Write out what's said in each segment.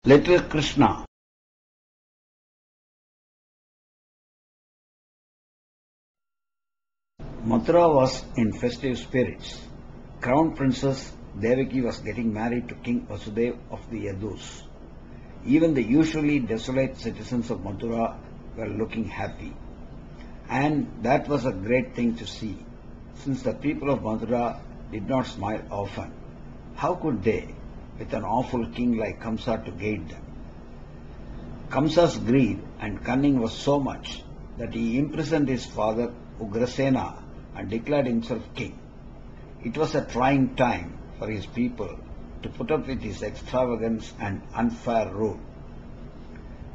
Little Krishna. Mathura was in festive spirits. Crown Princess Devaki was getting married to King Vasudeva of the Yadus. Even the usually desolate citizens of Mathura were looking happy. And that was a great thing to see, since the people of Mathura did not smile often. How could they, with an awful king like Kamsa to guide them? Kamsa's greed and cunning was so much that he imprisoned his father Ugrasena and declared himself king. It was a trying time for his people to put up with his extravagance and unfair rule,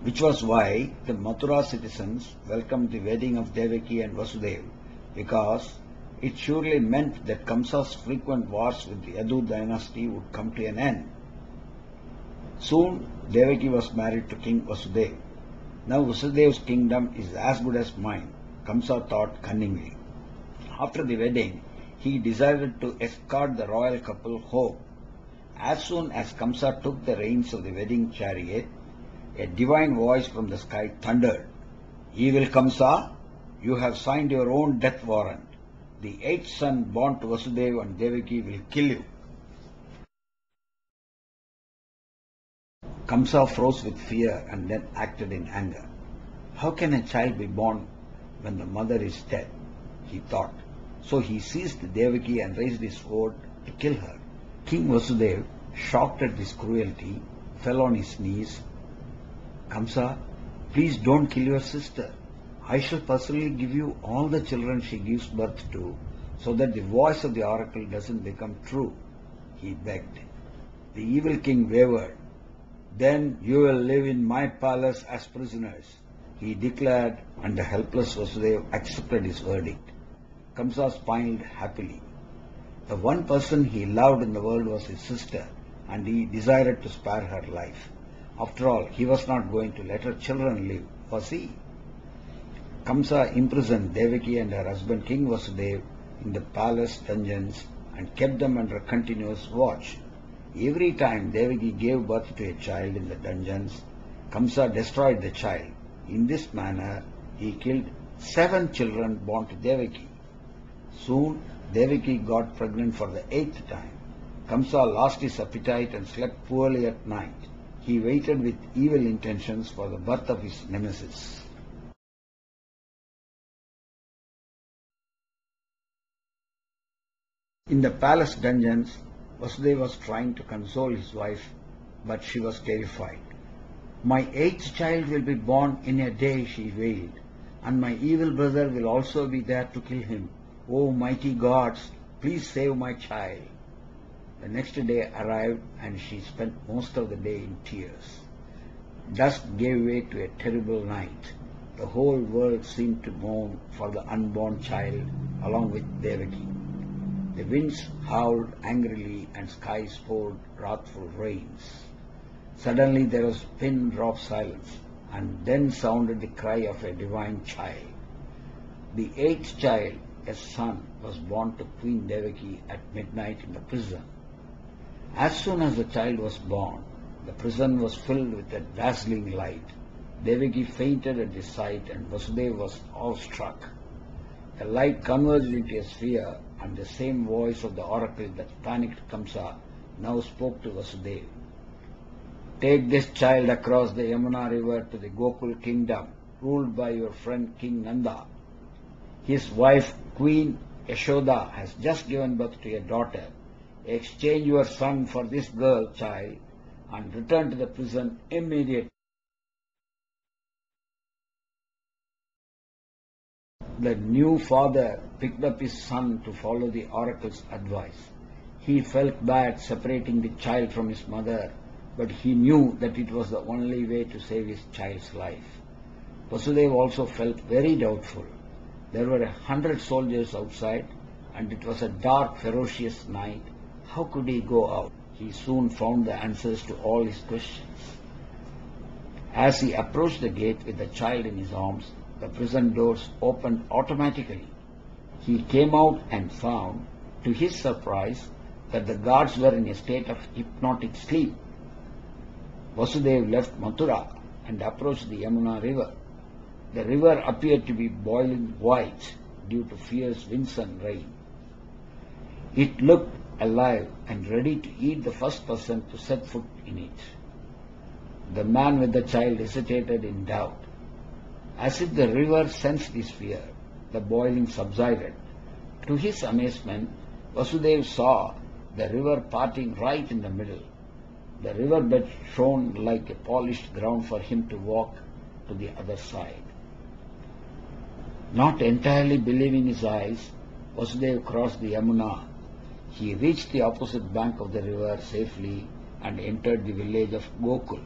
which was why the Mathura citizens welcomed the wedding of Devaki and Vasudeva, because it surely meant that Kamsa's frequent wars with the Yadu dynasty would come to an end. Soon Devaki was married to King Vasudeva. Now Vasudeva's kingdom is as good as mine, Kamsa thought cunningly. After the wedding, he decided to escort the royal couple home. As soon as Kamsa took the reins of the wedding chariot, a divine voice from the sky thundered, "Evil Kamsa, you have signed your own death warrant. The eighth son born to Vasudeva and Devaki will kill you." Kamsa froze with fear and then acted in anger. How can a child be born when the mother is dead? He thought. So he seized Devaki and raised his sword to kill her. King Vasudeva, shocked at this cruelty, fell on his knees. "Kamsa, please don't kill your sister. I shall personally give you all the children she gives birth to, so that the voice of the oracle doesn't become true," he begged. The evil king wavered. "Then you will live in my palace as prisoners," he declared, and the helpless Vasudeva accepted his verdict. Kamsa smiled happily. The one person he loved in the world was his sister, and he desired to spare her life. After all, he was not going to let her children live, was he? Kamsa imprisoned Devaki and her husband King Vasudeva in the palace dungeons and kept them under continuous watch. Every time Devaki gave birth to a child in the dungeons, Kamsa destroyed the child. In this manner, he killed 7 children born to Devaki. Soon, Devaki got pregnant for the 8th time. Kamsa lost his appetite and slept poorly at night. He waited with evil intentions for the birth of his nemesis. In the palace dungeons, Vasudeva was trying to console his wife, but she was terrified. "My 8th child will be born in a day," she wailed, "and my evil brother will also be there to kill him. Oh, mighty gods, please save my child." The next day arrived, and she spent most of the day in tears. Dusk gave way to a terrible night. The whole world seemed to mourn for the unborn child along with Devaki. The winds howled angrily and skies poured wrathful rains. Suddenly there was pin-drop silence, and then sounded the cry of a divine child. The 8th child, a son, was born to Queen Devaki at midnight in the prison. As soon as the child was born, the prison was filled with a dazzling light. Devaki fainted at the sight, and Vasudeva was awestruck. The light converged into a sphere, and the same voice of the oracle that panicked Kamsa now spoke to Vasudeva. "Take this child across the Yamuna river to the Gokul kingdom, ruled by your friend King Nanda. His wife, Queen Yashoda, has just given birth to a daughter. Exchange your son for this girl child and return to the prison immediately." The new father picked up his son to follow the oracle's advice. He felt bad separating the child from his mother, but he knew that it was the only way to save his child's life. Vasudeva also felt very doubtful. There were 100 soldiers outside, and it was a dark, ferocious night. How could he go out? He soon found the answers to all his questions. As he approached the gate with the child in his arms, the prison doors opened automatically. He came out and found, to his surprise, that the guards were in a state of hypnotic sleep. Vasudev left Mathura and approached the Yamuna river. The river appeared to be boiling white due to fierce winds and rain. It looked alive and ready to eat the first person to set foot in it. The man with the child hesitated in doubt. As if the river sensed his fear, the boiling subsided. To his amazement, Vasudev saw the river parting right in the middle. The riverbed shone like a polished ground for him to walk to the other side. Not entirely believing his eyes, Vasudev crossed the Yamuna. He reached the opposite bank of the river safely and entered the village of Gokul.